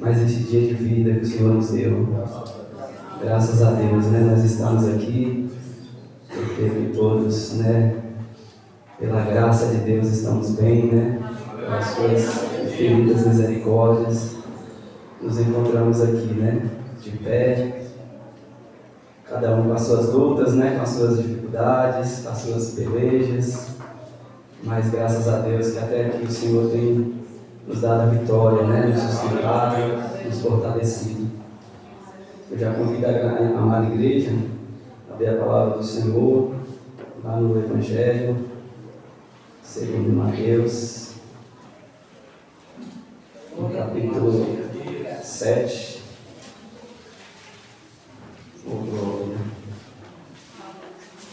mais esse dia de vida que o Senhor nos deu. Graças a Deus, né? Nós estamos aqui, porque todos, né? Pela graça de Deus estamos bem, né? Pelas suas infinitas misericórdias, nos encontramos aqui, né? De pé, cada um com as suas lutas, né? Com as suas dificuldades, com as suas pelejas, mas graças a Deus que até aqui o Senhor tem nos dado a vitória, né? Nos sustentado, nos fortalecido. Eu já convido a amada igreja a ver a palavra do Senhor lá no Evangelho segundo Mateus, no capítulo 7. Oh, glória.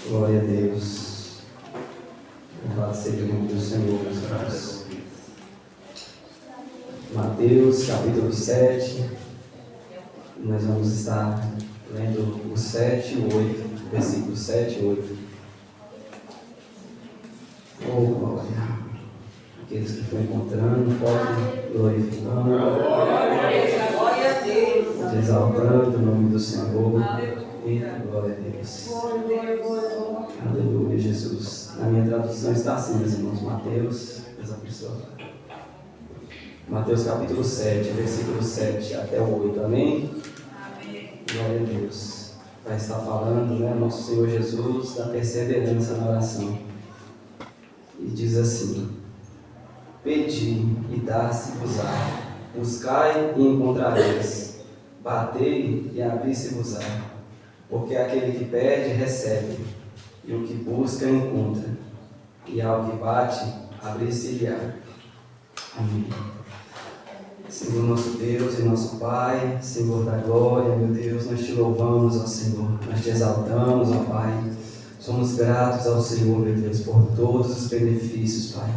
Glória a Deus. Louvado seja o nome do Senhor, meus irmãos. Mateus, capítulo 7. Nós vamos estar lendo o 7 e o 8, versículo 7 e 8. Oh, glória. Aqueles que estão encontrando, podem glorificando, exaltando o nome do Senhor. E glória a Deus. Aleluia, Jesus. Na minha tradução está assim, meus irmãos. Mateus capítulo 7, versículo 7 até o 8. Amém? Glória a Deus. Vai estar falando, né, nosso Senhor Jesus, da perseverança na oração. E diz assim: pedi e dar-se-vos-á, buscai e encontrareis, batei e abri-se-vos-á, porque aquele que pede recebe, e o que busca encontra, e ao que bate abrir-se-lhe-á. Amém. Senhor nosso Deus e nosso Pai, Senhor da glória, meu Deus, nós te louvamos, ó Senhor, nós te exaltamos, ó Pai. Somos gratos ao Senhor, meu Deus, por todos os benefícios, Pai,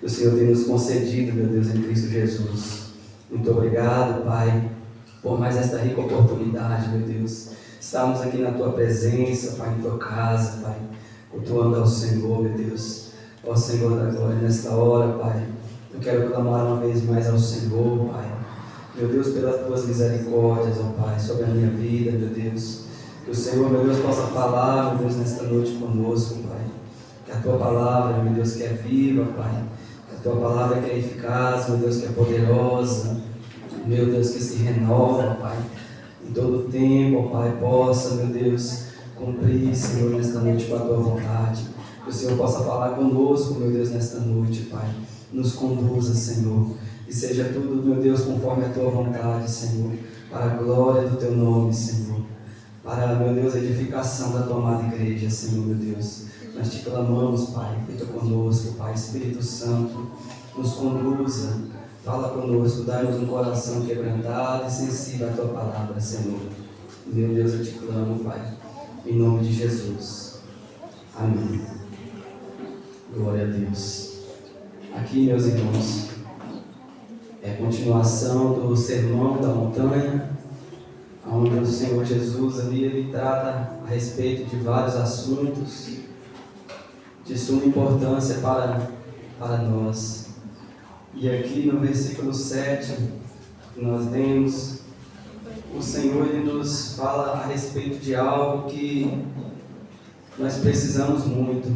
que o Senhor tem nos concedido, meu Deus, em Cristo Jesus. Muito obrigado, Pai, por mais esta rica oportunidade, meu Deus. Estamos aqui na Tua presença, Pai, em Tua casa, Pai, cultuando ao Senhor, meu Deus. Ó Senhor da glória, nesta hora, Pai, eu quero clamar uma vez mais ao Senhor, Pai. Meu Deus, pelas Tuas misericórdias, ó Pai, sobre a minha vida, meu Deus. Que o Senhor, meu Deus, possa falar, meu Deus, nesta noite conosco, Pai. Que a Tua palavra, meu Deus, que é viva, Pai. Que a Tua palavra que é eficaz, meu Deus, que é poderosa. Meu Deus, que se renova, Pai. Em todo o tempo, Pai, possa, meu Deus, cumprir, Senhor, nesta noite com a Tua vontade. Que o Senhor possa falar conosco, meu Deus, nesta noite, Pai. Nos conduza, Senhor. E seja tudo, meu Deus, conforme a Tua vontade, Senhor. Para a glória do Teu nome, Senhor. Para, meu Deus, a edificação da Tua amada igreja, Senhor, meu Deus. Nós te clamamos, Pai, fica conosco, Pai, Espírito Santo, nos conduza, fala conosco, dá-nos um coração quebrantado e sensível à Tua palavra, Senhor. Meu Deus, eu te clamo, Pai, em nome de Jesus. Amém. Glória a Deus. Aqui, meus irmãos, é a continuação do Sermão da Montanha, onde o Senhor Jesus ali ele trata a respeito de vários assuntos de suma importância para nós. E aqui no versículo 7 que nós lemos, o Senhor ele nos fala a respeito de algo que nós precisamos muito.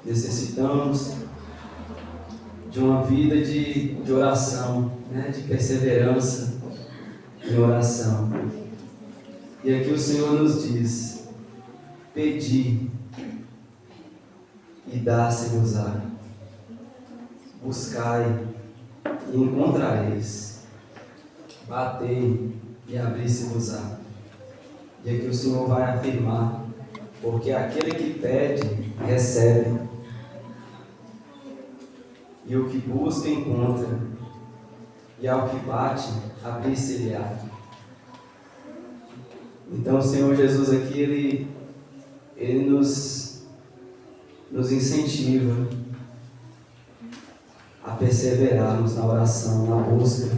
Necessitamos de uma vida de oração, né? De perseverança em oração. E aqui o Senhor nos diz: pedi e dar-se-vos-á, buscai e encontrareis, batei e abri-se-vos-á. E aqui o Senhor vai afirmar: porque aquele que pede recebe, e o que busca encontra, e ao que bate abrir-se-lhe-á. Então o Senhor Jesus aqui ele nos incentiva a perseverarmos na oração, na busca,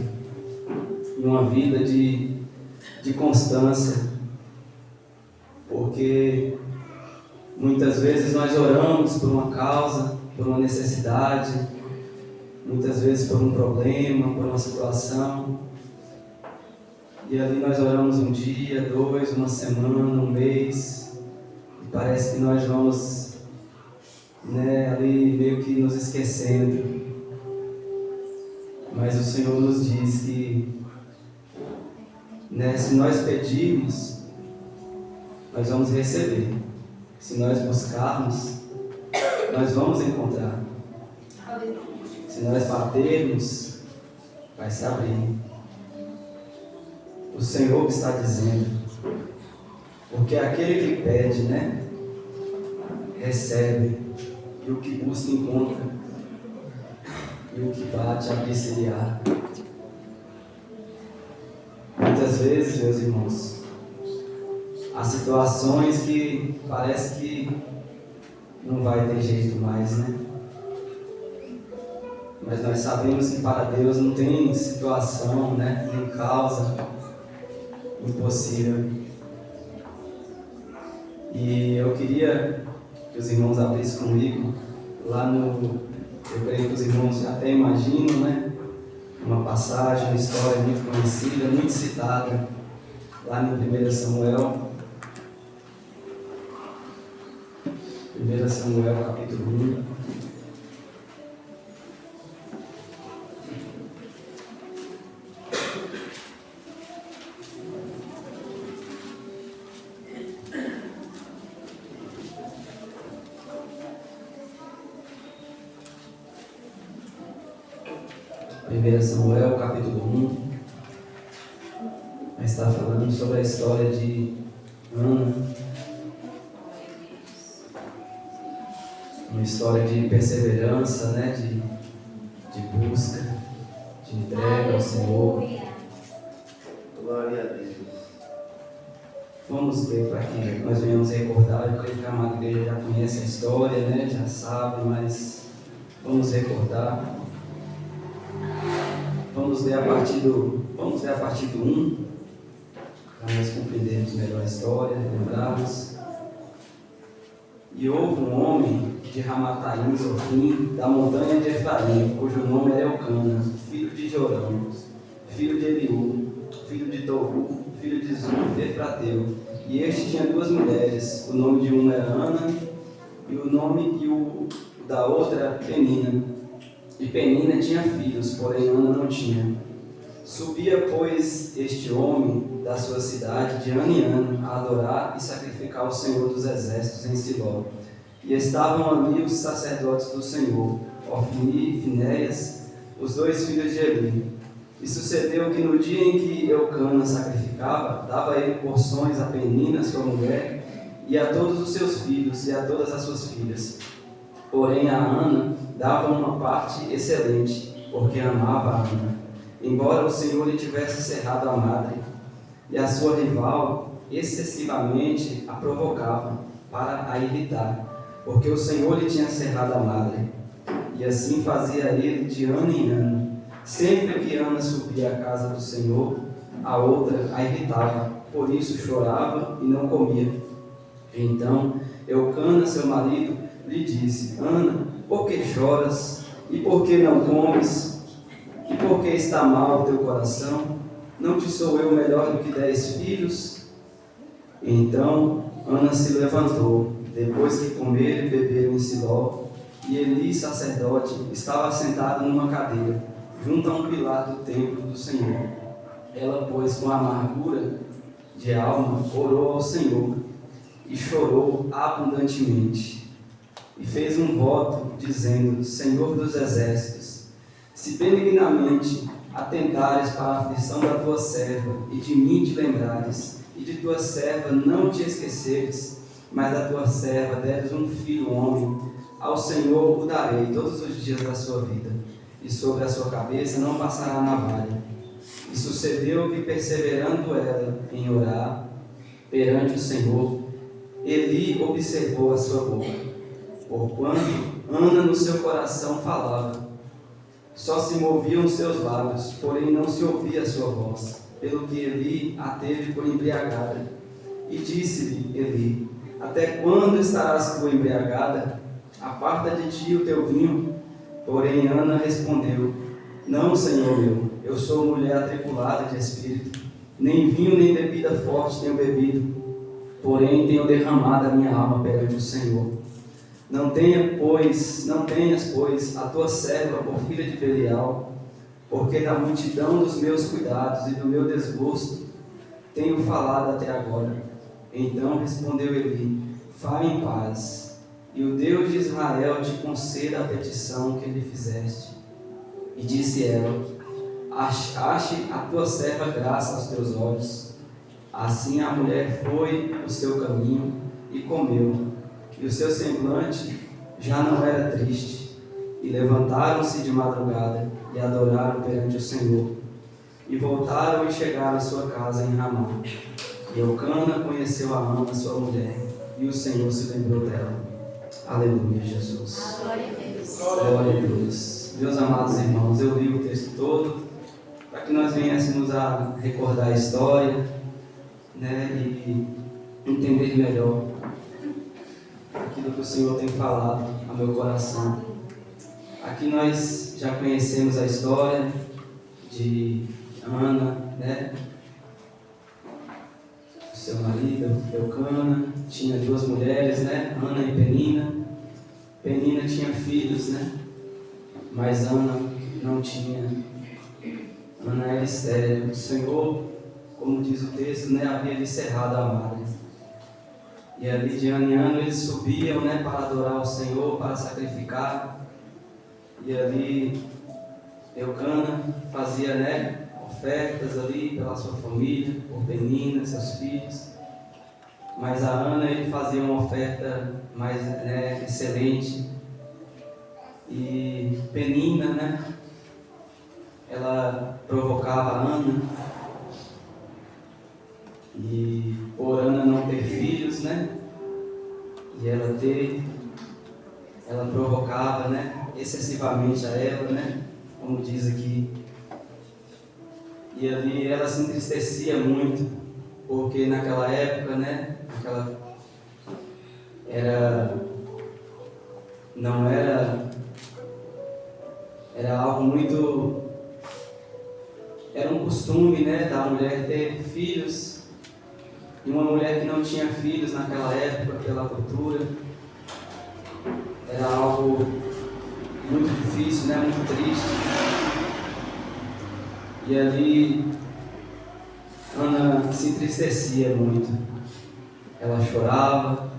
em uma vida de constância, porque muitas vezes nós oramos por uma causa, por uma necessidade, muitas vezes por um problema, por uma situação. E ali nós oramos um dia, 2, uma semana, um mês, e parece que nós vamos, ali meio que nos esquecendo. Mas o Senhor nos diz que, se nós pedirmos, nós vamos receber. Se nós buscarmos, nós vamos encontrar. Se nós batermos, vai se abrir. O Senhor que está dizendo. Porque aquele que pede, recebe. E o que busca, encontra. E o que bate, abrir-se-lhe-á. Muitas vezes, meus irmãos, há situações que parece que não vai ter jeito mais, Mas nós sabemos que para Deus não tem situação, nem causa impossível. E eu queria que os irmãos abrissem comigo lá eu creio que os irmãos até imaginam, uma passagem, uma história muito conhecida, muito citada, lá no 1 Samuel. 1 Samuel, capítulo 1. Samuel, capítulo 1, está falando sobre a história de Ana, uma história de perseverança, de busca, de entrega ao Senhor. Glória a Deus. Vamos ler para que nós venhamos recordar. Eu creio que a amada igreja já conhece a história, já sabe, mas vamos recordar. Vamos ler a partir do 1, para nós compreendermos melhor a história, lembrarmos. E houve um homem de Ramataim, Zofim, da montanha de Efraim, cujo nome era Elcana, filho de Jorão, filho de Eliú, filho de Tohu, filho de Zur, Efrateu. E este tinha 2 mulheres, o nome de uma era Ana, e o da outra era Penina. E Penina tinha filhos, porém Ana não tinha. Subia, pois, este homem da sua cidade de ano em ano a adorar e sacrificar ao Senhor dos Exércitos em Siló. E estavam ali os sacerdotes do Senhor, Ofni e Finéias, os 2 filhos de Eli. E sucedeu que no dia em que Elcana sacrificava, dava ele porções a Penina, sua mulher, e a todos os seus filhos e a todas as suas filhas. Porém a Ana dava uma parte excelente, porque amava a Ana, embora o Senhor lhe tivesse cerrado a madre, e a sua rival excessivamente a provocava para a irritar, porque o Senhor lhe tinha cerrado a madre. E assim fazia ele de ano em ano. Sempre que Ana subia à casa do Senhor, a outra a irritava, por isso chorava e não comia. Então Elcana, seu marido, lhe disse: Ana, por que choras? E por que não comes? E por que está mal o teu coração? Não te sou eu melhor do que 10 filhos? Então Ana se levantou, depois que comeram e beberam em Siló, e Eli, sacerdote, estava sentado numa cadeira, junto a um pilar do templo do Senhor. Ela, pois, com amargura de alma, orou ao Senhor, e chorou abundantemente. E fez um voto, dizendo: Senhor dos exércitos, se benignamente atentares para a aflição da tua serva, e de mim te lembrares, e de tua serva não te esqueceres, mas da tua serva deres um filho homem, ao Senhor o darei todos os dias da sua vida, e sobre a sua cabeça não passará navalha. E sucedeu que, perseverando ela em orar perante o Senhor, Eli observou a sua boca, porquanto Ana no seu coração falava, só se moviam os seus lábios, porém não se ouvia a sua voz, pelo que Eli a teve por embriagada. E disse-lhe Eli: Até quando estarás tu embriagada? Aparta de ti o teu vinho. Porém Ana respondeu: Não, Senhor meu, eu sou mulher atribulada de espírito, nem vinho nem bebida forte tenho bebido, porém tenho derramado a minha alma perante o Senhor. Não tenhas, pois, a tua serva por filha de Belial, porque da multidão dos meus cuidados e do meu desgosto tenho falado até agora. Então respondeu Eli: Vai em paz, e o Deus de Israel te conceda a petição que lhe fizeste. E disse ela: Ache a tua serva graça aos teus olhos. Assim a mulher foi o seu caminho e comeu, e o seu semblante já não era triste. E levantaram-se de madrugada e adoraram perante o Senhor. E voltaram e chegaram à sua casa em Ramá. E Eucana conheceu a Ana, sua mulher, e o Senhor se lembrou dela. Aleluia, Jesus. Glória a Deus. Glória a Deus. Meus amados irmãos, eu li o texto todo para que nós viéssemos a recordar a história, né, e entender melhor aquilo que o Senhor tem falado ao meu coração. Aqui nós já conhecemos a história de Ana, né? Seu marido, Eucana, tinha duas mulheres, né? Ana e Penina. Penina tinha filhos, né? Mas Ana não tinha. Ana era estéril. O Senhor, como diz o texto, né? Havia lhe cerrado a madre. E ali de ano em ano eles subiam, né? Para adorar o Senhor, para sacrificar. E ali Eucana fazia, né? Ofertas ali pela sua família, por Penina, seus filhos. Mas a Ana, ele fazia uma oferta mais, né, excelente. E Penina, né, ela provocava a Ana. E por Ana não ter filhos, né, e ela provocava, né, excessivamente a ela, né, como diz aqui. E ali ela se entristecia muito, porque naquela época, né, era algo muito, era um costume, né, da mulher ter filhos, e uma mulher que não tinha filhos naquela época, pela cultura, era algo muito difícil, né, muito triste. E ali Ana se entristecia muito. Ela chorava,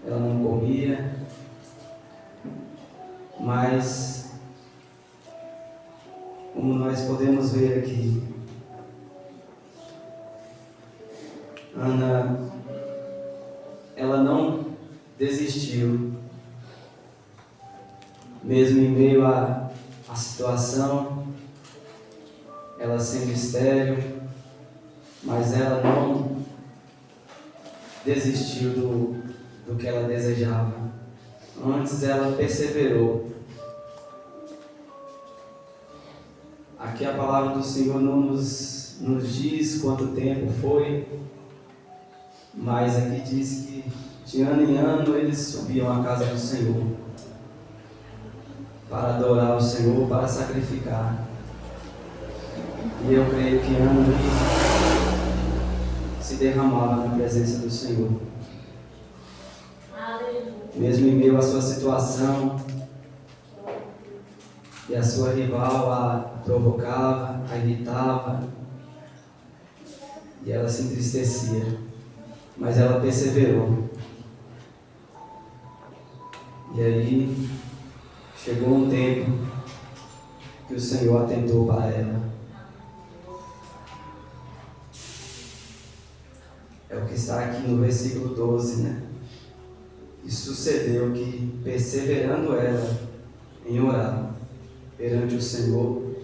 ela não comia, mas como nós podemos ver aqui, Ana, ela não desistiu, mesmo em meio à situação, ela sendo estéril, mas ela não desistiu do que ela desejava. Antes ela perseverou. Aqui a palavra do Senhor não nos diz quanto tempo foi, mas aqui diz que de ano em ano eles subiam à casa do Senhor para adorar o Senhor, para sacrificar. E eu creio que Ana se derramava na presença do Senhor. Aleluia. Mesmo em meio à sua situação, e a sua rival a provocava, a irritava, e ela se entristecia, mas ela perseverou. E aí chegou um tempo que o Senhor atentou para ela. É o que está aqui no versículo 12, né? E sucedeu que, perseverando ela em orar perante o Senhor,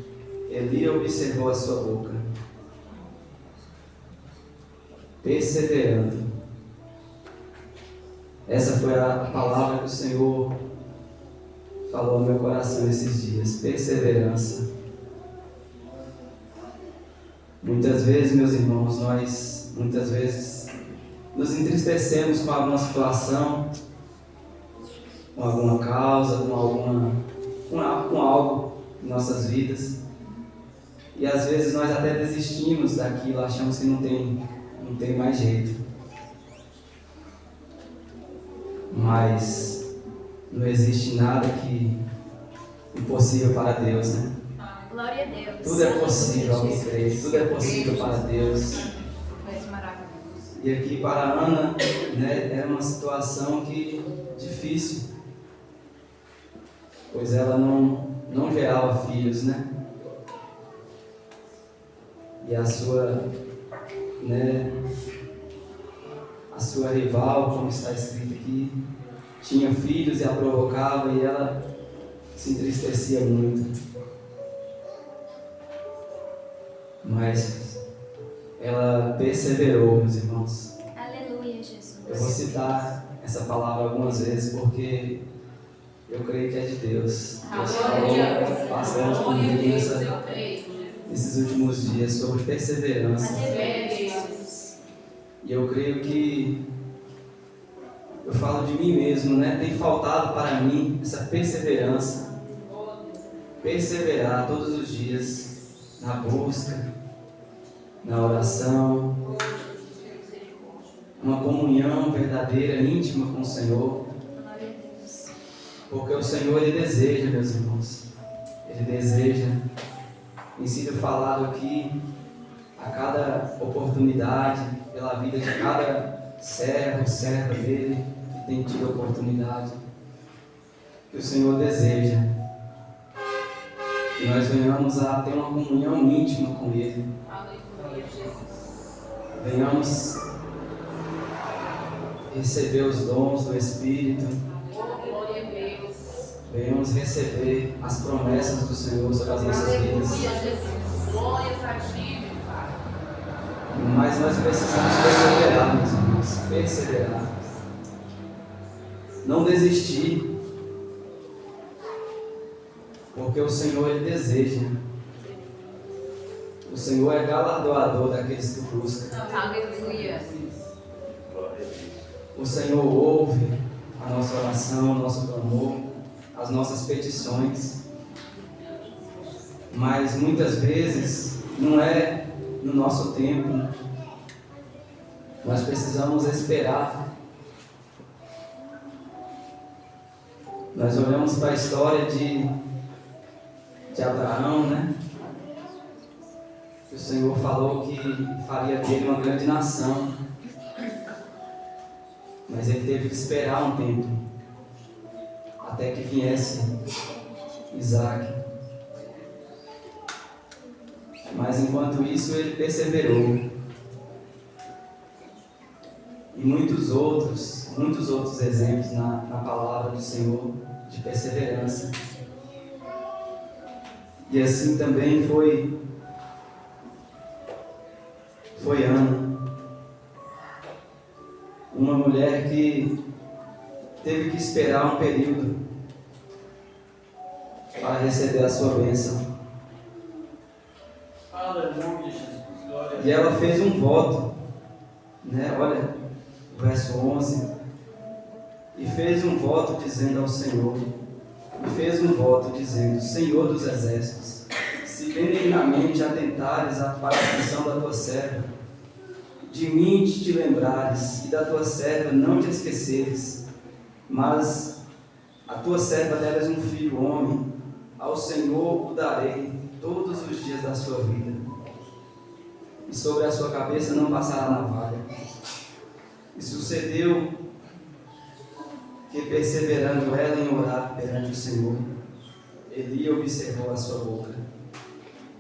Eli observou a sua boca. Perseverando. Essa foi a palavra que o Senhor falou no meu coração esses dias. Perseverança. Muitas vezes, meus irmãos, nós nos entristecemos com alguma situação, com alguma causa, com alguma com algo em nossas vidas. E às vezes nós até desistimos daquilo, achamos que não tem mais jeito. Mas não existe nada que impossível para Deus, né? Glória a Deus. Tudo é possível ao que crê, tudo é possível para Deus. E aqui para a Ana, né, era uma situação difícil, pois ela não gerava filhos, né? E a sua rival, como está escrito aqui, tinha filhos e a provocava, e ela se entristecia muito. Mas ela perseverou, meus irmãos. Aleluia, Jesus. Eu vou citar essa palavra algumas vezes porque eu creio que é de Deus. Deus falou bastante comigo nesses últimos dias sobre perseverança. E eu creio que eu falo de mim mesmo, né? Tem faltado para mim essa perseverança. Perseverar todos os dias na busca, na oração, uma comunhão verdadeira, íntima com o Senhor. Porque o Senhor, Ele deseja, meus irmãos, Ele deseja. Tem sido falado aqui a cada oportunidade, pela vida de cada serva dele que tem tido oportunidade, que o Senhor deseja que nós venhamos a ter uma comunhão íntima com Ele. Venhamos receber os dons do Espírito. Venhamos receber as promessas do Senhor sobre as nossas vidas. Mas nós precisamos perseverar, meus irmãos. Perseverar. Não desistir. Porque o Senhor, Ele deseja. O Senhor é galardoador daqueles que o buscam. Aleluia. O Senhor ouve a nossa oração, o nosso clamor, as nossas petições. Mas muitas vezes não é no nosso tempo. Nós precisamos esperar. Nós olhamos para a história de Abraão, né? O Senhor falou que faria dele uma grande nação. Mas ele teve que esperar um tempo até que viesse Isaac. Mas enquanto isso ele perseverou. E muitos outros exemplos na palavra do Senhor de perseverança. E assim também foi Ana, uma mulher que teve que esperar um período para receber a sua bênção. E ela fez um voto, né? Olha, o verso 11. E fez um voto dizendo ao Senhor, Senhor dos exércitos, se benignamente atentares para a aflição da tua serva, de mim te lembrares e da tua serva não te esqueceres, mas a tua serva deras um filho homem, ao Senhor o darei todos os dias da sua vida, e sobre a sua cabeça não passará navalha. E sucedeu que, perseverando ela em orar perante o Senhor, Eli observou a sua boca,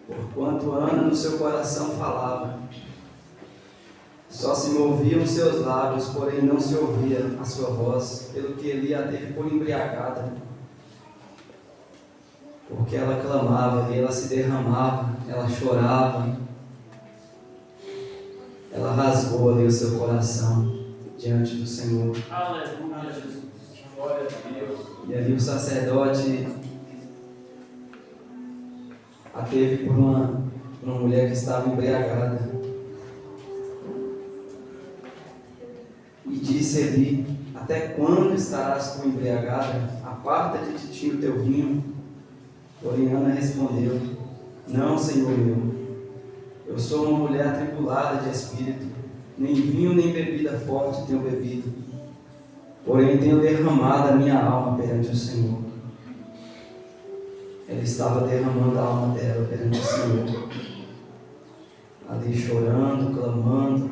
porquanto Ana no seu coração falava, só se moviam os seus lábios, porém não se ouvia a sua voz, pelo que Eli a teve por embriagada, porque ela clamava e ela se derramava, ela chorava, ela rasgou ali o seu coração diante do Senhor. Aleluia, Jesus. Glória a Deus. E ali o sacerdote a teve por uma mulher que estava embriagada. E disse ali, até quando estarás tu embriagada? Aparta de ti o teu vinho. Porém, Ana respondeu: Não, Senhor meu, eu sou uma mulher atribulada de espírito, nem vinho nem bebida forte tenho bebido, porém tenho derramado a minha alma perante o Senhor. Ela estava derramando a alma dela perante o Senhor, ali chorando, clamando.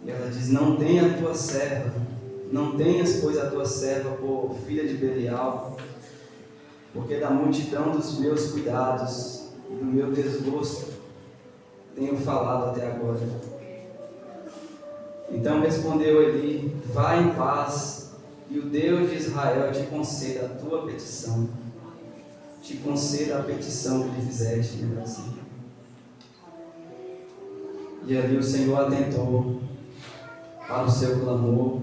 E ela diz: Não tenha a tua serva, não tenhas, pois, a tua serva por filha de Belial, porque da multidão dos meus cuidados e do meu desgosto tenho falado até agora. Então respondeu Eli: Vá em paz, e o Deus de Israel te conceda a tua petição, te conceda a petição que lhe fizeste, né, assim. E ali o Senhor atentou para o seu clamor,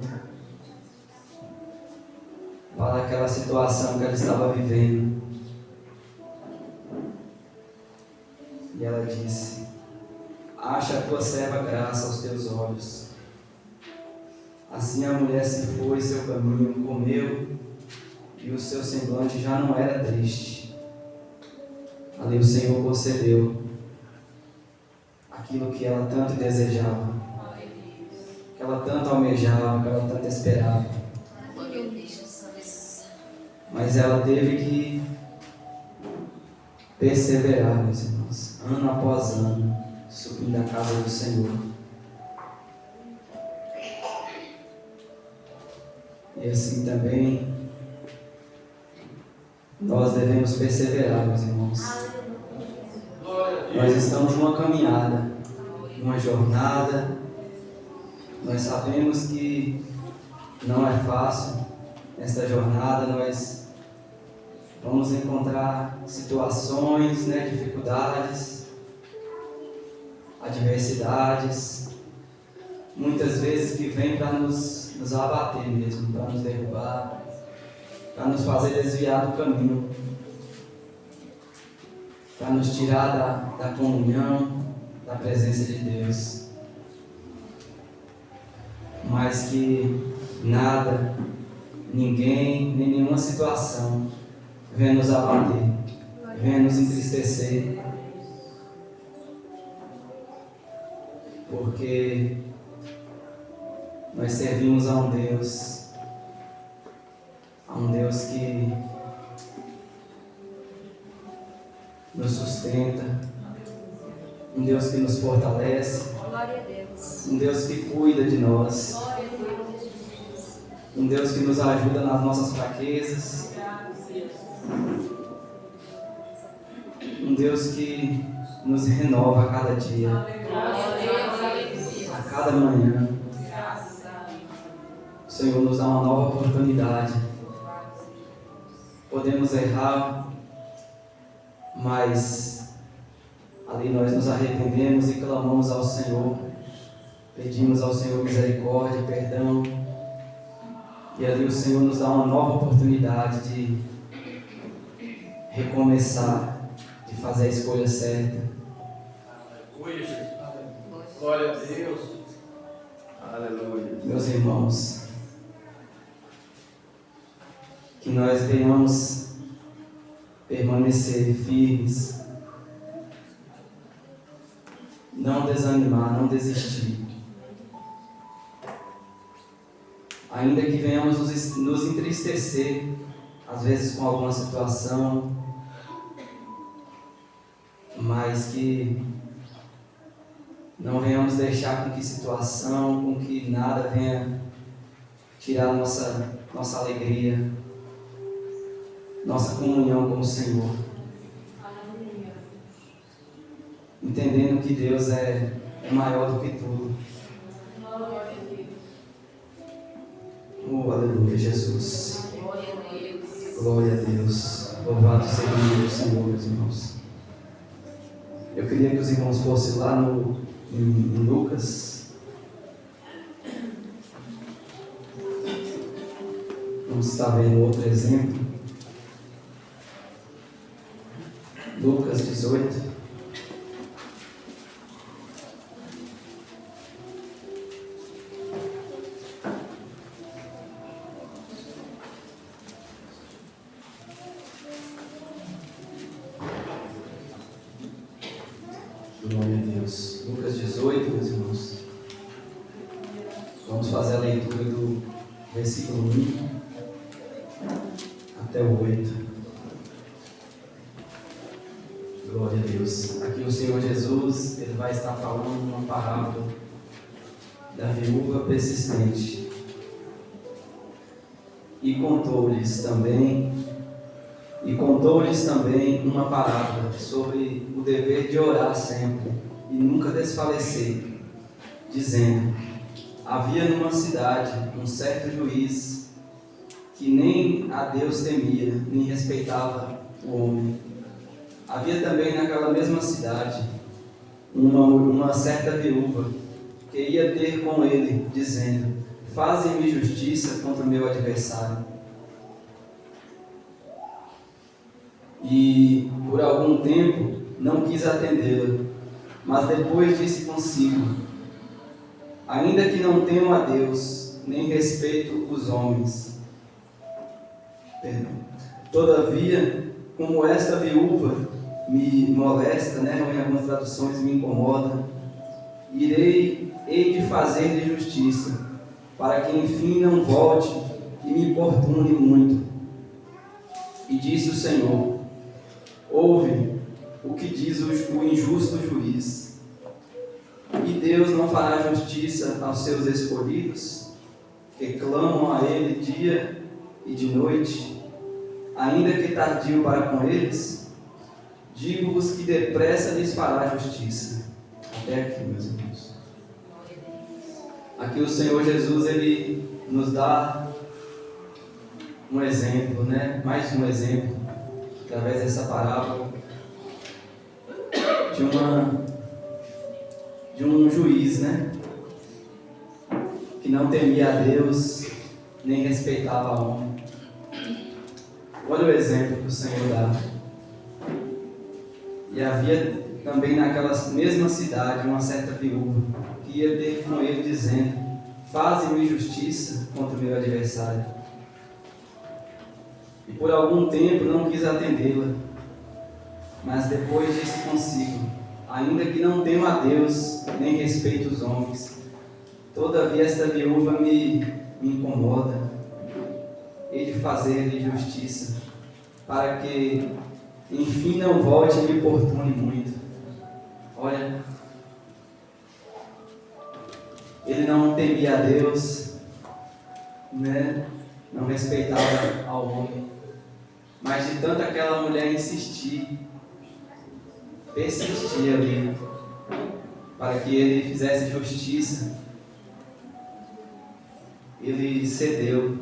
para aquela situação que ela estava vivendo. E ela disse: Acha a tua serva graça aos teus olhos. Assim a mulher se foi seu caminho, comeu, e o seu semblante já não era triste. Ali o Senhor concedeu aquilo que ela tanto desejava, que ela tanto almejava, que ela tanto esperava. Mas ela teve que perseverar, meus irmãos, ano após ano, subindo a casa do Senhor. E assim também nós devemos perseverar, meus irmãos. Nós estamos numa caminhada, numa jornada. Nós sabemos que não é fácil nesta jornada. Nós vamos encontrar situações, dificuldades, adversidades, muitas vezes que vêm para nos abater mesmo, para nos derrubar, para nos fazer desviar do caminho, para nos tirar da comunhão, da presença de Deus. Mas que nada, ninguém, nem nenhuma situação venha nos abater, venha nos entristecer, porque nós servimos a um Deus que nos sustenta, um Deus que nos fortalece, um Deus que cuida de nós, um Deus que nos ajuda nas nossas fraquezas, um Deus que nos renova a cada dia, a cada manhã. O Senhor nos dá uma nova oportunidade. Podemos errar, mas ali nós nos arrependemos e clamamos ao Senhor, pedimos ao Senhor misericórdia, perdão, e ali o Senhor nos dá uma nova oportunidade de recomeçar, de fazer a escolha certa. Glória a Deus. Aleluia. Meus irmãos, que nós venhamos permanecer firmes, não desanimar, não desistir. Ainda que venhamos nos entristecer, às vezes com alguma situação, mas que não venhamos deixar com que situação, com que nada venha tirar nossa alegria, nossa comunhão com o Senhor. Entendendo que Deus é maior do que tudo. Oh, aleluia, Jesus. Glória a Deus. Louvado seja o nome do Senhor, meus irmãos. Eu queria que os irmãos fossem lá em Lucas. Vamos estar vendo outro exemplo. Lucas 18. Glória a Deus. Lucas 18, meus irmãos. Vamos fazer a leitura do versículo 1 até o 8. Glória a Deus. Aqui o Senhor Jesus, Ele vai estar falando uma parábola da viúva persistente. E contou-lhes também uma parábola sobre o dever de orar sempre e nunca desfalecer, dizendo: havia numa cidade um certo juiz que nem a Deus temia, nem respeitava o homem. Havia também naquela mesma cidade uma certa viúva que ia ter com ele, dizendo: faze-me justiça contra o meu adversário. E por algum tempo não quis atendê-la, mas depois disse consigo: ainda que não temo a Deus, nem respeito os homens, todavia, como esta viúva me molesta, ou em algumas traduções me incomoda, hei de fazer-lhe justiça, para que enfim não volte e me importune muito. E disse o Senhor: ouve o que diz o injusto juiz. E Deus não fará justiça aos seus escolhidos, que clamam a Ele dia e de noite, ainda que tardio para com eles? Digo-vos que depressa lhes fará justiça. Até aqui, meus irmãos. Aqui o Senhor Jesus, Ele nos dá um exemplo, mais um exemplo, através dessa parábola, de um juiz, que não temia a Deus, nem respeitava o homem. Olha o exemplo que o Senhor dá. E havia também naquela mesma cidade uma certa viúva, que ia ter com ele, dizendo: faze-me justiça contra o meu adversário. E por algum tempo não quis atendê-la, mas depois disse consigo: ainda que não temo a Deus, nem respeito os homens, todavia esta viúva me incomoda, hei de fazer-lhe justiça, para que enfim não volte e me importune muito. Olha, ele não temia a Deus, não respeitava ao homem, mas de tanto aquela mulher insistir, persistir ali, para que ele fizesse justiça, ele cedeu.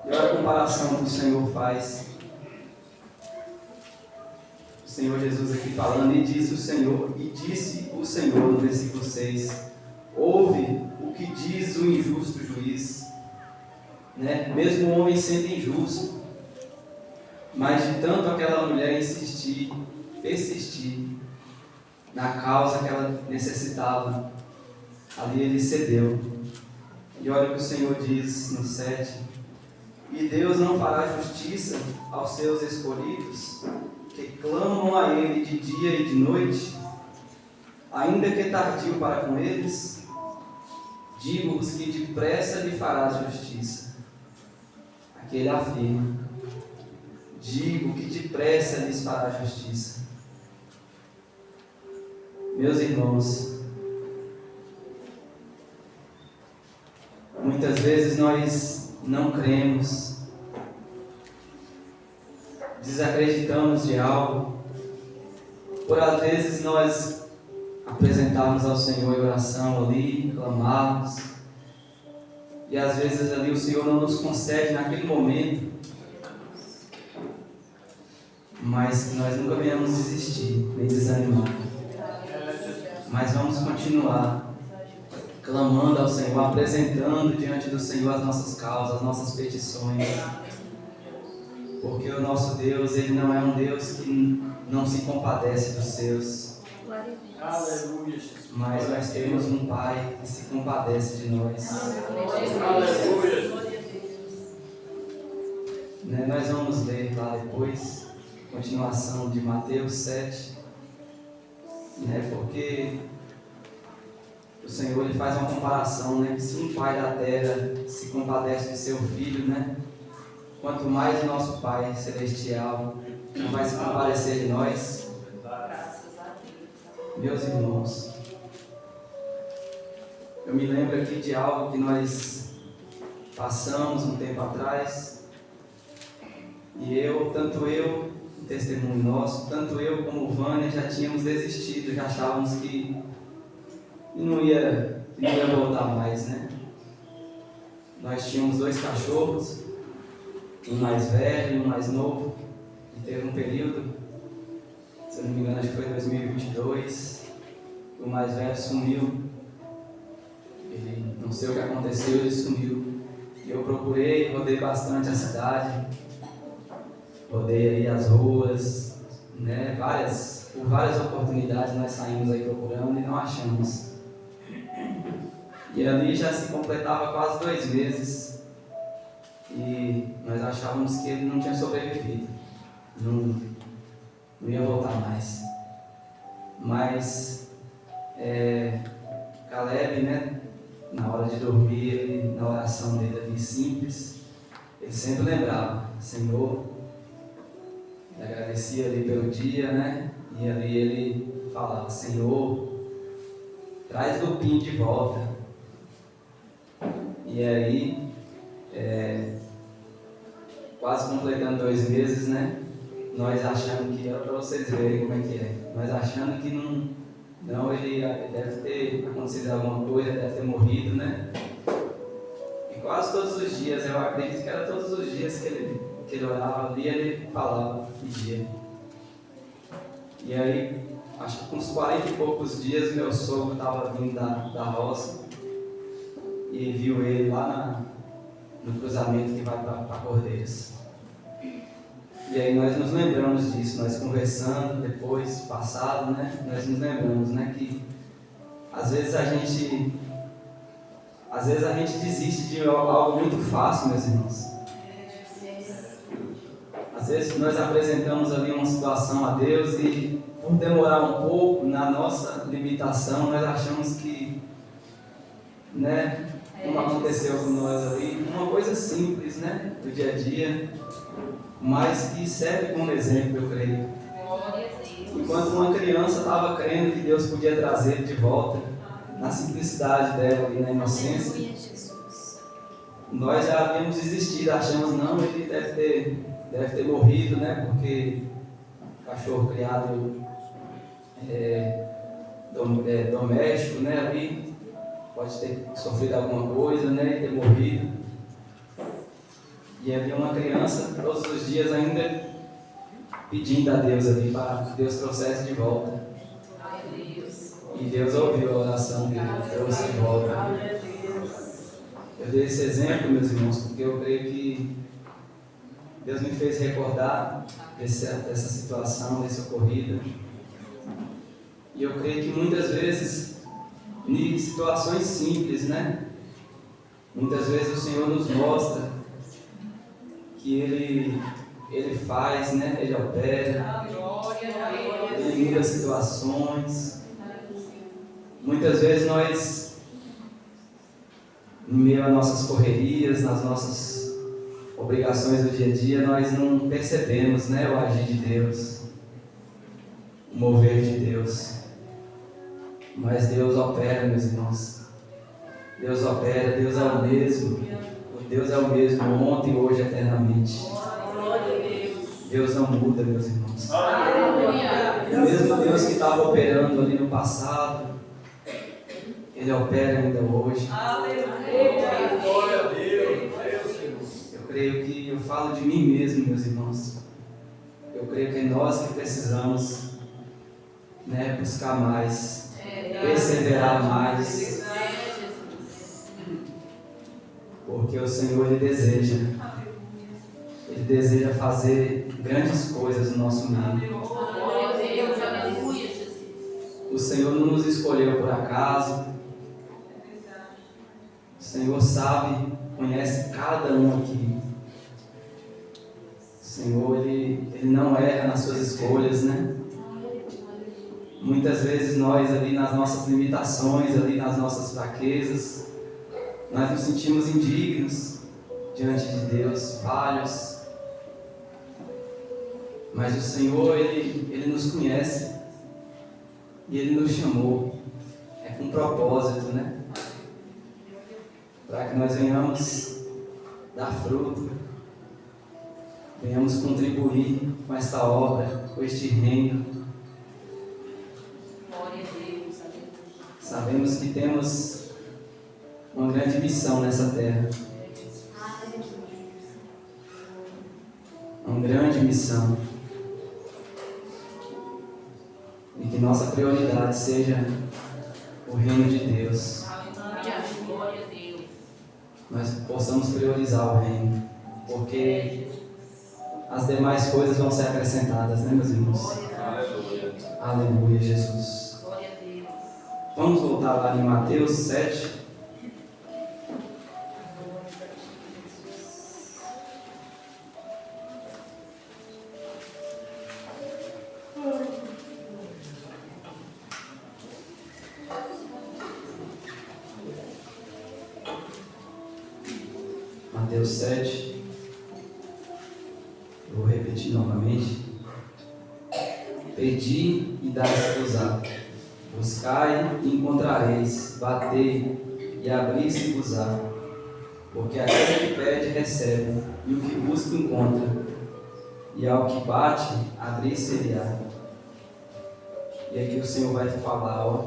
E olha a comparação que o Senhor faz. O Senhor Jesus aqui falando: e disse o Senhor no versículo 6, ouve o que diz o injusto juiz, mesmo o homem sendo injusto, mas de tanto aquela mulher insistir, persistir na causa que ela necessitava, ali ele cedeu. E olha o que o Senhor diz no 7: e Deus não fará justiça aos seus escolhidos, que clamam a Ele de dia e de noite, ainda que tardio para com eles? Digo-vos que depressa lhe farás justiça. Aqui ele afirma: digo que depressa lhes fará justiça. Meus irmãos, muitas vezes nós não cremos, desacreditamos de algo, por às vezes nós apresentarmos ao Senhor em oração ali, clamarmos, e às vezes ali o Senhor não nos concede naquele momento, mas que nós nunca venhamos desistir, nem desanimar, mas vamos continuar clamando ao Senhor, apresentando diante do Senhor as nossas causas, as nossas petições, porque o nosso Deus, Ele não é um Deus que não se compadece dos seus, mas nós temos um Pai que se compadece de nós. Nós vamos ler lá depois, continuação de Mateus 7, né? Porque o Senhor ele faz uma comparação, né? Que se um pai da terra se compadece de seu filho, né? Quanto mais o nosso Pai Celestial não vai se compadecer de nós. Meus irmãos, eu me lembro aqui de algo que nós passamos um tempo atrás, e tanto eu, um testemunho nosso, tanto eu como o Vânia já tínhamos desistido, já achávamos que não ia voltar mais, né? Nós tínhamos 2 cachorros, um mais velho e um mais novo, e teve um período, se eu não me engano, acho que foi 2022, o mais velho sumiu. Ele, não sei o que aconteceu, ele sumiu. E eu procurei, rodei bastante a cidade, rodei aí as ruas, né? Por várias oportunidades nós saímos aí procurando e não achamos. E ali já se completava quase 2 meses e nós achávamos que ele não tinha sobrevivido, não ia voltar mais. Mas Caleb, né? Na hora de dormir, ele, na oração dele ali simples, ele sempre lembrava: Senhor, ele agradecia ali pelo dia, né? E ali ele falava: Senhor, traz Lupin de volta. E aí, quase completando 2 meses, né? Nós achando que, para vocês verem como é que é, nós achando que não, ele deve ter acontecido alguma coisa, deve ter morrido, né? E quase todos os dias, eu acredito que era todos os dias que ele orava ali, ele falava, pedia. E aí, acho que com uns 40 e poucos dias, meu sogro estava vindo da roça e viu ele lá no cruzamento que vai para Cordeiras. E aí nós nos lembramos disso, nós conversando depois, passado, né? Nós nos lembramos, né? Que às vezes a gente desiste de algo muito fácil, meus irmãos. Às vezes nós apresentamos ali uma situação a Deus e por demorar um pouco na nossa limitação, nós achamos que, né? Como aconteceu com nós ali, uma coisa simples, né? Do dia a dia, mas que serve como exemplo, eu creio. Enquanto uma criança estava crendo que Deus podia trazer de volta, na simplicidade dela e na inocência, nós já havíamos desistido, achamos, não, ele deve ter morrido, né? Porque cachorro criado doméstico, né? Ali pode ter sofrido alguma coisa, né? E ter morrido. E havia uma criança todos os dias ainda pedindo a Deus ali para que Deus trouxesse de volta. E Deus ouviu a oração dele, trouxe de volta. Eu dei esse exemplo, meus irmãos, porque eu creio que Deus me fez recordar dessa situação, desse ocorrido. E eu creio que muitas vezes, em situações simples, né? Muitas vezes o Senhor nos mostra que Ele faz, né? Ele opera, Ele muda situações. Muitas vezes nós, em meio às nossas correrias, nas nossas obrigações do dia a dia, nós não percebemos, né? O agir de Deus, o mover de Deus. Mas Deus opera, meus irmãos. Deus opera, Deus é o mesmo. Deus é o mesmo ontem, hoje, eternamente. Deus não muda, meus irmãos. O mesmo Deus que estava operando ali no passado, Ele opera ainda hoje. Glória a Deus. Eu creio que eu falo de mim mesmo, meus irmãos. Eu creio que é nós que precisamos, né, buscar mais, perseverar mais. Porque o Senhor, Ele deseja fazer grandes coisas no nosso meio. O Senhor não nos escolheu por acaso. O Senhor sabe, conhece cada um aqui. O Senhor, Ele não erra nas suas escolhas, né? Muitas vezes nós ali nas nossas limitações, ali nas nossas fraquezas, nós nos sentimos indignos diante de Deus, falhos. Mas o Senhor, Ele nos conhece e Ele nos chamou. É com propósito, né? Para que nós venhamos dar fruto, venhamos contribuir com esta obra, com este reino. Glória a Deus. Sabemos que temos uma grande missão nessa terra. Uma grande missão. E que nossa prioridade seja o reino de Deus. Glória a Deus. Nós possamos priorizar o reino. Porque as demais coisas vão ser acrescentadas, né, meus irmãos? Aleluia. Aleluia, Jesus. Glória a Deus. Vamos voltar lá em Mateus 7. Mateus 7. Eu vou repetir novamente. Pedi e dar-se-vos-á. Buscai e encontrareis. Batei e abri-se-vos-á. Porque aquele que pede, recebe, e o que busca, encontra. E ao que bate, abrir-se-lhe-á. E aqui o Senhor vai falar, ó.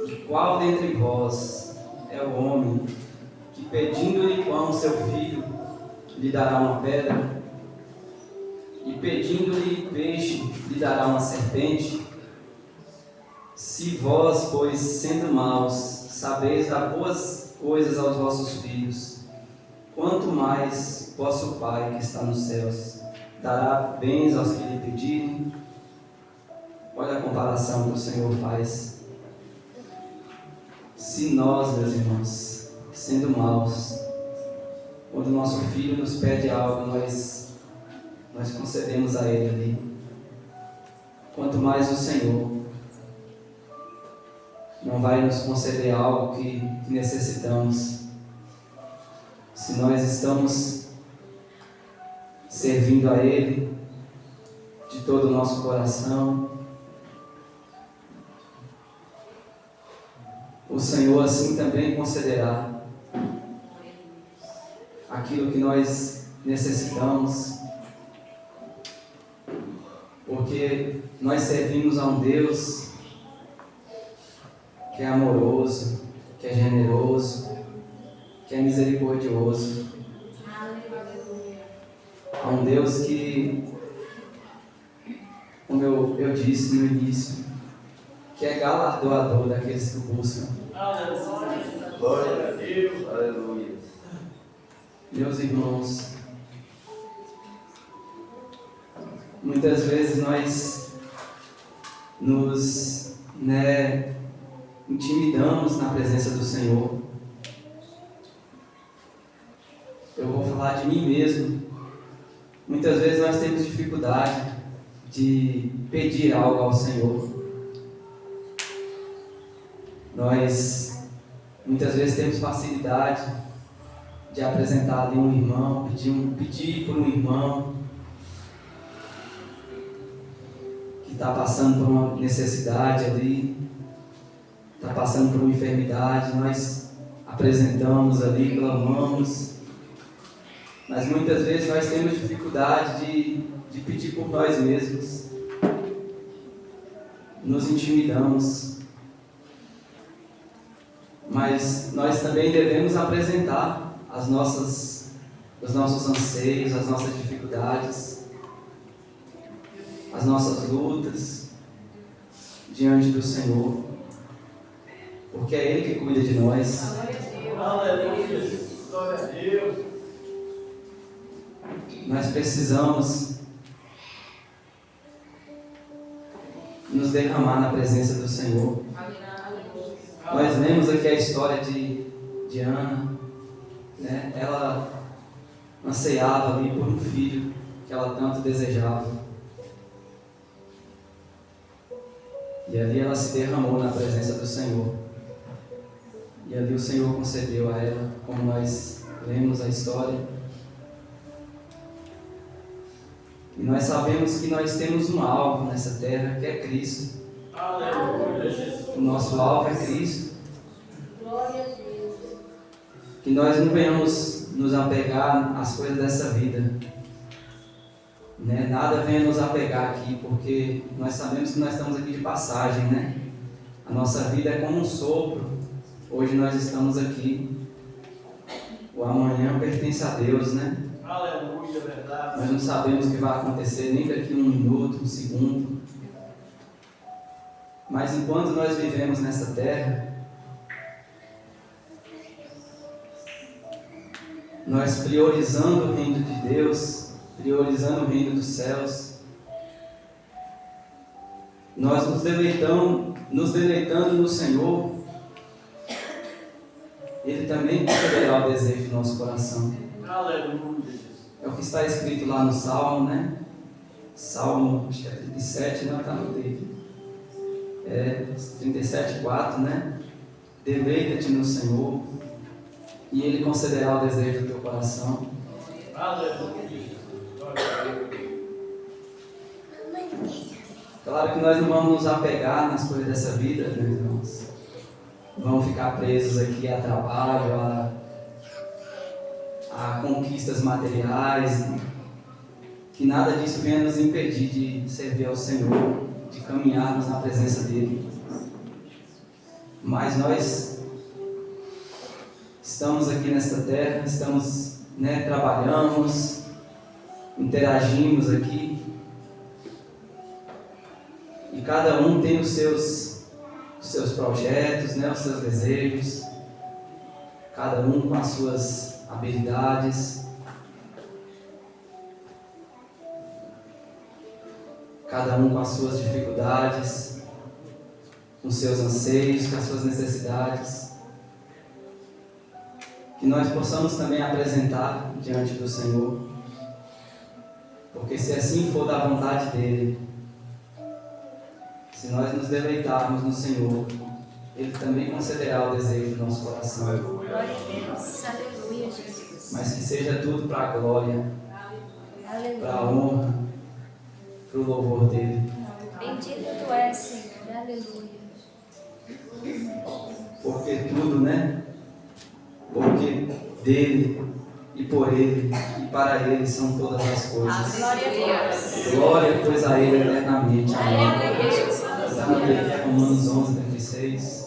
De qual dentre vós é o homem que, pedindo-lhe pão seu filho, lhe dará uma pedra? E pedindo-lhe peixe, lhe dará uma serpente? Se vós, pois, sendo maus, sabeis dar boas coisas aos vossos filhos, quanto mais vosso Pai que está nos céus dará bens aos que lhe pedirem? Olha a comparação que o Senhor faz. Se nós, meus irmãos, sendo maus, quando o nosso filho nos pede algo, nós concedemos a ele ali. Quanto mais o Senhor não vai nos conceder algo que necessitamos. Se nós estamos servindo a Ele de todo o nosso coração, o Senhor assim também concederá aquilo que nós necessitamos, porque nós servimos a um Deus que é amoroso, que é generoso, que é misericordioso. A um Deus que, como eu disse no início, que é galardoador daqueles que o buscam. Glória a Deus. Aleluia. Meus irmãos, muitas vezes nós nos intimidamos na presença do Senhor. Eu vou falar de mim mesmo. Muitas vezes nós temos dificuldade de pedir algo ao Senhor. Nós muitas vezes temos facilidade de apresentar ali um irmão, pedir por um irmão que está passando por uma necessidade ali, está passando por uma enfermidade. Nós apresentamos ali, clamamos, mas muitas vezes nós temos dificuldade de pedir por nós mesmos, nos intimidamos. Mas nós também devemos apresentar os nossos anseios, as nossas dificuldades, as nossas lutas diante do Senhor, porque é Ele que cuida de nós. Aleluia. Glória a Deus. Nós precisamos nos derramar na presença do Senhor. Nós lemos aqui a história de Ana, né? Ela ansiava ali por um filho que ela tanto desejava. E ali ela se derramou na presença do Senhor. E ali o Senhor concedeu a ela, como nós lemos a história. E nós sabemos que nós temos um alvo nessa terra, que é Cristo. Aleluia, Jesus. O nosso alvo é Cristo. Glória a Deus. Que nós não venhamos nos apegar às coisas dessa vida. Né? Nada venha nos apegar aqui, porque nós sabemos que nós estamos aqui de passagem, né? A nossa vida é como um sopro. Hoje nós estamos aqui. O amanhã pertence a Deus, né? Aleluia, verdade. Nós não sabemos o que vai acontecer nem daqui a 1 minuto, 1 segundo. Mas enquanto nós vivemos nessa terra, nós priorizando o reino de Deus, priorizando o reino dos céus, nós nos deleitando no Senhor, Ele também concederá o desejo do nosso coração. Aleluia, Jesus. É o que está escrito lá no Salmo, né? Salmo, acho que é 37, não está no texto. É 37:4, né? Deleita-te no Senhor e Ele concederá o desejo do teu coração. Aleluia, Jesus. Glória a Deus. Claro que nós não vamos nos apegar nas coisas dessa vida, meus irmãos. Vamos ficar presos aqui a trabalho, a conquistas materiais. Que nada disso venha nos impedir de servir ao Senhor, de caminharmos na presença dEle. Mas nós estamos aqui nesta terra, trabalhamos, interagimos aqui. E cada um tem os seus projetos, né, os seus desejos, cada um com as suas habilidades, cada um com as suas dificuldades, com seus anseios, com as suas necessidades. Que nós possamos também apresentar diante do Senhor, porque se assim for da vontade dEle, se nós nos deleitarmos no Senhor, Ele também concederá o desejo do nosso coração. Glória a Deus. Aleluia, Jesus. Mas que seja tudo para a glória, para a Aleluia. honra, para o louvor dEle. Bendito tu és, Senhor. Aleluia. Porque tudo, né? Porque dEle e por Ele e para Ele são todas as coisas. Glória a Deus. Glória, pois, a Ele eternamente. Amém. Aleluia, Jesus. Está no livro de Romanos 11:36.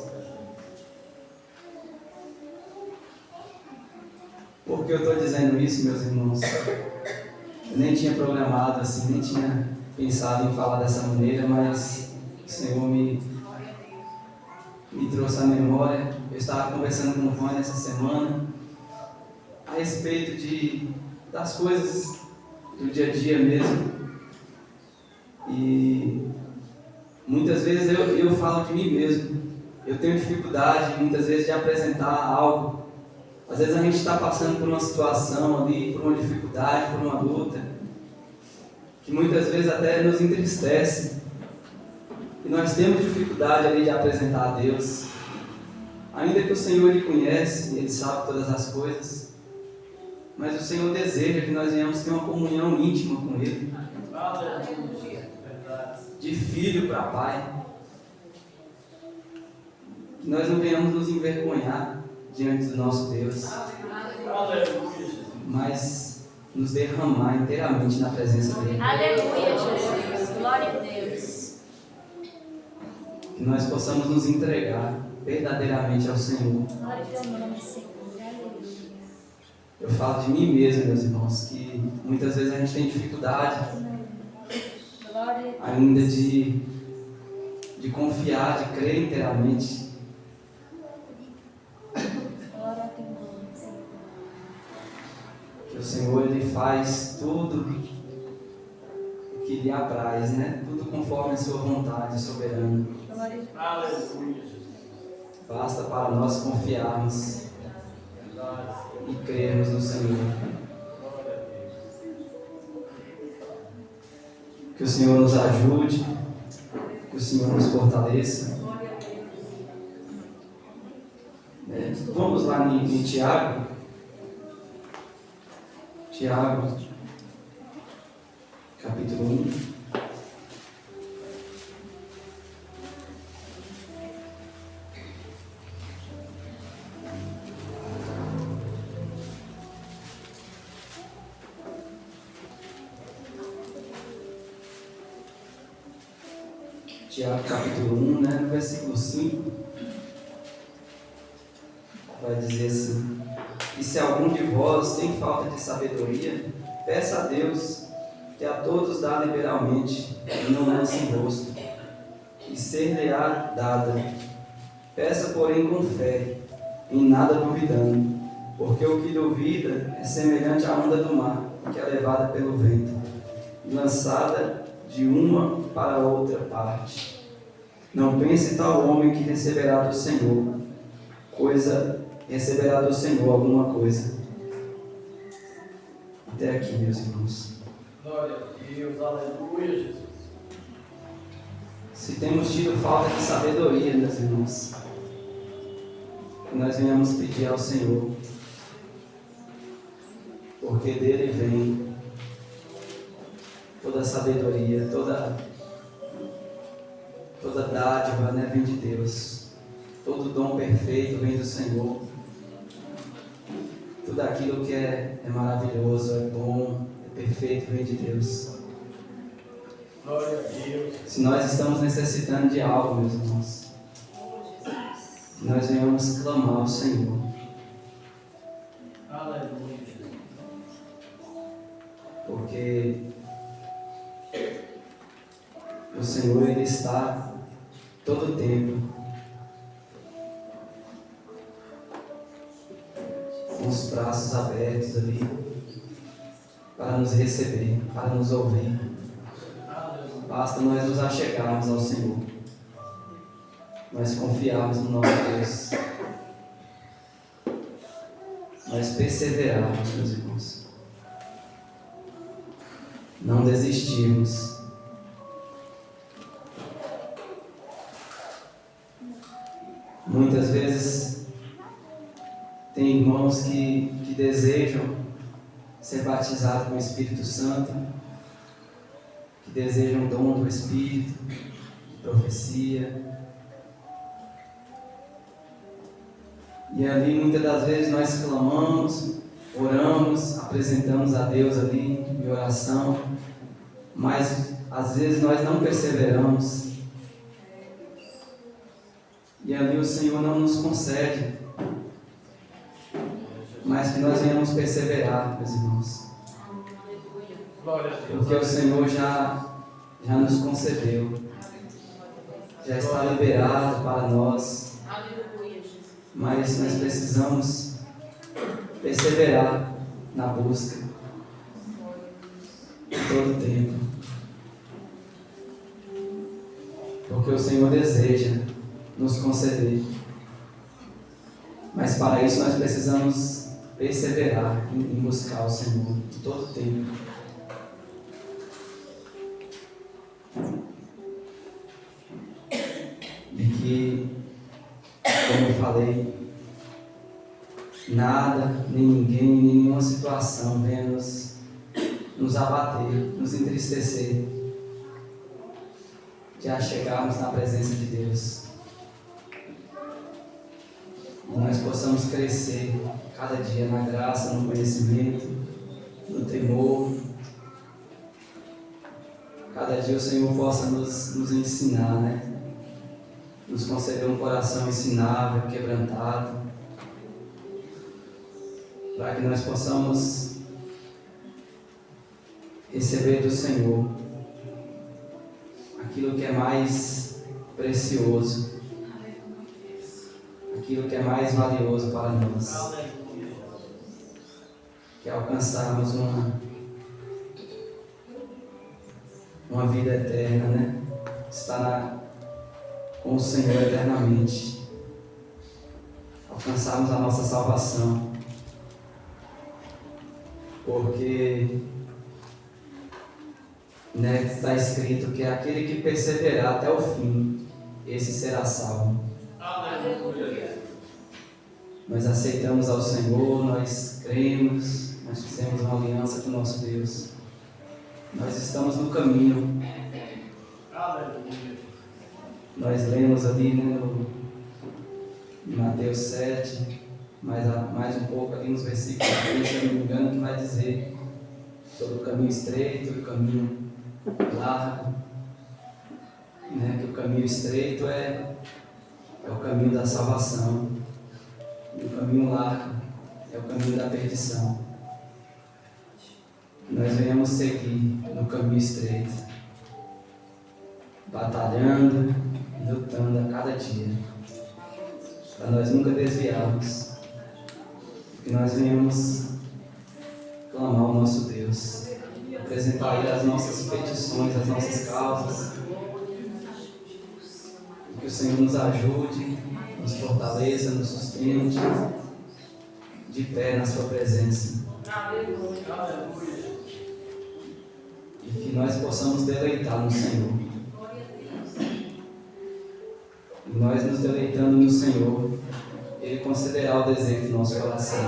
Por que eu estou dizendo isso, meus irmãos? Eu nem tinha programado assim, nem tinha pensado em falar dessa maneira, mas o Senhor me trouxe à memória. Eu estava conversando com o Rony essa semana a respeito das coisas do dia a dia mesmo. E muitas vezes eu falo de mim mesmo. Eu tenho dificuldade, muitas vezes, de apresentar algo. Às vezes a gente está passando por uma situação ali, por uma dificuldade, por uma luta, que muitas vezes até nos entristece. E nós temos dificuldade ali de apresentar a Deus. Ainda que o Senhor Ele conhece, Ele sabe todas as coisas. Mas o Senhor deseja que nós venhamos ter uma comunhão íntima com Ele. Aleluia, verdade. De filho para pai. Que nós não venhamos nos envergonhar diante do nosso Deus, Aleluia, Jesus. mas nos derramar inteiramente na presença dEle. Aleluia, Jesus. Glória a Deus. Que nós possamos nos entregar verdadeiramente ao Senhor. Glória ao teu nome, Senhor. Aleluia. Eu falo de mim mesmo, meus irmãos, que muitas vezes a gente tem dificuldade Glória a Deus. ainda de confiar, de crer inteiramente. Glória ao teu nome, Senhor. Que o Senhor Ele faz tudo o que lhe apraz, né? Tudo conforme a sua vontade soberana. Glória Aleluia, Jesus. Basta para nós confiarmos Verdade. e crermos no Senhor. Glória a Deus. Que o Senhor nos ajude, que o o Senhor nos fortaleça. Vamos lá em Tiago. Tiago, capítulo 1. Tiago capítulo 1, no versículo 5, vai dizer assim: e se algum de vós tem falta de sabedoria, peça a Deus, que a todos dá liberalmente, e não lança em rosto, e ser-lhe-á dada. Peça, porém, com fé, em nada duvidando, porque o que duvida é semelhante à onda do mar, que é levada pelo vento, e lançada de uma para outra parte. Não pense tal homem que receberá do Senhor alguma coisa. Até aqui, meus irmãos. Glória a Deus, aleluia, Jesus. Se temos tido falta de sabedoria, meus irmãos, que nós venhamos pedir ao Senhor, porque dele vem toda a sabedoria, toda dádiva, né, vem de Deus. Todo dom perfeito vem do Senhor. Tudo aquilo que é maravilhoso, é bom, é perfeito, vem de Deus. Glória a Deus. Se nós estamos necessitando de algo, meus irmãos, nós venhamos clamar ao Senhor. Aleluia, Jesus. Porque o Senhor, Ele está todo o tempo com os braços abertos ali para nos receber, para nos ouvir. Aleluia. Basta nós nos achegarmos ao Senhor, nós confiarmos no nosso Deus, nós perseverarmos, meus irmãos, não desistirmos. Muitas vezes tem irmãos que desejam ser batizados com o Espírito Santo, que desejam o dom do Espírito, de profecia. E ali muitas das vezes nós clamamos, oramos, apresentamos a Deus ali em oração, mas às vezes nós não perseveramos. E ali o Senhor não nos concede, mas que nós venhamos perseverar, meus irmãos. Glória a Deus. Porque o Senhor já nos concedeu, já está liberado para nós, Aleluia, Jesus. mas nós precisamos perseverar na busca todo o tempo. Porque o Senhor deseja nos conceder. Mas para isso nós precisamos perseverar em buscar o Senhor todo o tempo. E que, como eu falei, nada, nem ninguém, nenhuma situação venha nos abater, nos entristecer, de chegarmos na presença de Deus. E nós possamos crescer cada dia na graça, no conhecimento, no temor. Cada dia o Senhor possa nos ensinar, né? Nos conceder um coração ensinável, quebrantado, para que nós possamos receber do Senhor aquilo que é mais precioso, aquilo que é mais valioso para nós, que é alcançarmos uma vida eterna, né? Estar com o Senhor eternamente, alcançarmos a nossa salvação, porque né, está escrito que aquele que perseverar até o fim, esse será salvo. Aleluia. Nós aceitamos ao Senhor, nós cremos, nós fizemos uma aliança com o nosso Deus. Nós estamos no caminho. Aleluia. Nós lemos ali, né, no Mateus 7, mais um pouco ali nos versículos 3, se eu não me engano, que vai dizer sobre o caminho estreito e o caminho largo, né, que o caminho estreito é o caminho da salvação, e o caminho largo é o caminho da perdição. Que nós venhamos seguir no caminho estreito, batalhando e lutando a cada dia, para nós nunca desviarmos, que nós venhamos clamar ao nosso Deus, apresentar a Ele as nossas petições, as nossas causas, que o Senhor nos ajude, nos fortaleça, nos sustente, de pé na Sua presença. Aleluia. E que nós possamos deleitar no Senhor. E nós nos deleitando no Senhor, Ele concederá o desejo do nosso coração.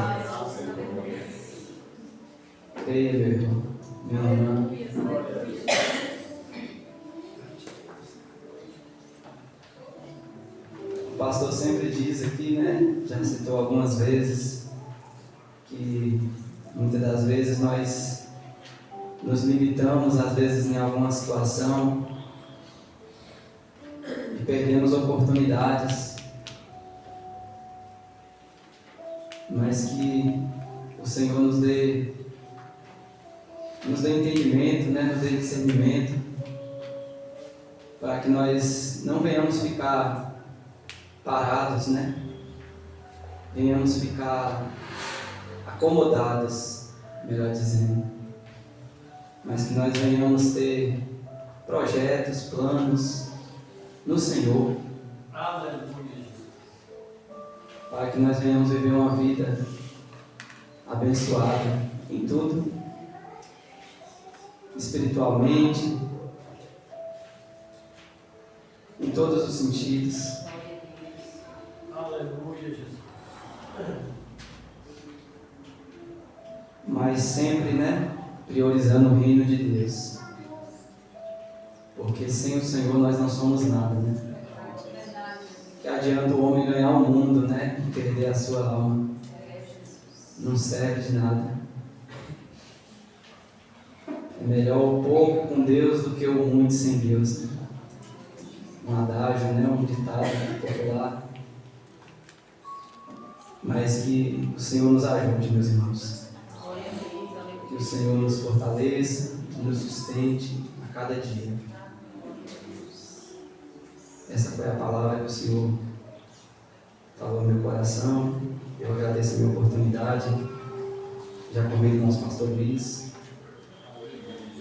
Creia, meu irmão, minha irmã. O pastor sempre diz aqui, né? Já citou algumas vezes, que muitas das vezes nós nos limitamos, às vezes, em alguma situação e perdemos oportunidades, mas que o Senhor nos dê entendimento, né? Nos dê discernimento, para que nós não venhamos ficar parados, né? Venhamos ficar acomodados, melhor dizendo, mas que nós venhamos ter projetos, planos no Senhor, Aleluia. para que nós venhamos viver uma vida abençoada em tudo, espiritualmente, em todos os sentidos. Aleluia, Jesus. Mas sempre, né, priorizando o reino de Deus, porque sem o Senhor nós não somos nada, né? Que adianta o homem ganhar o mundo, né, e perder a sua alma? Não serve de nada. É melhor o pouco com Deus do que o muito sem Deus, né? Um adágio, né, um ditado popular. Mas que o Senhor nos ajude, meus irmãos. Que o Senhor nos fortaleça, que nos sustente a cada dia. Essa foi a palavra que o Senhor falou no meu coração. Eu agradeço a minha oportunidade. Já convido o nosso pastor Luiz.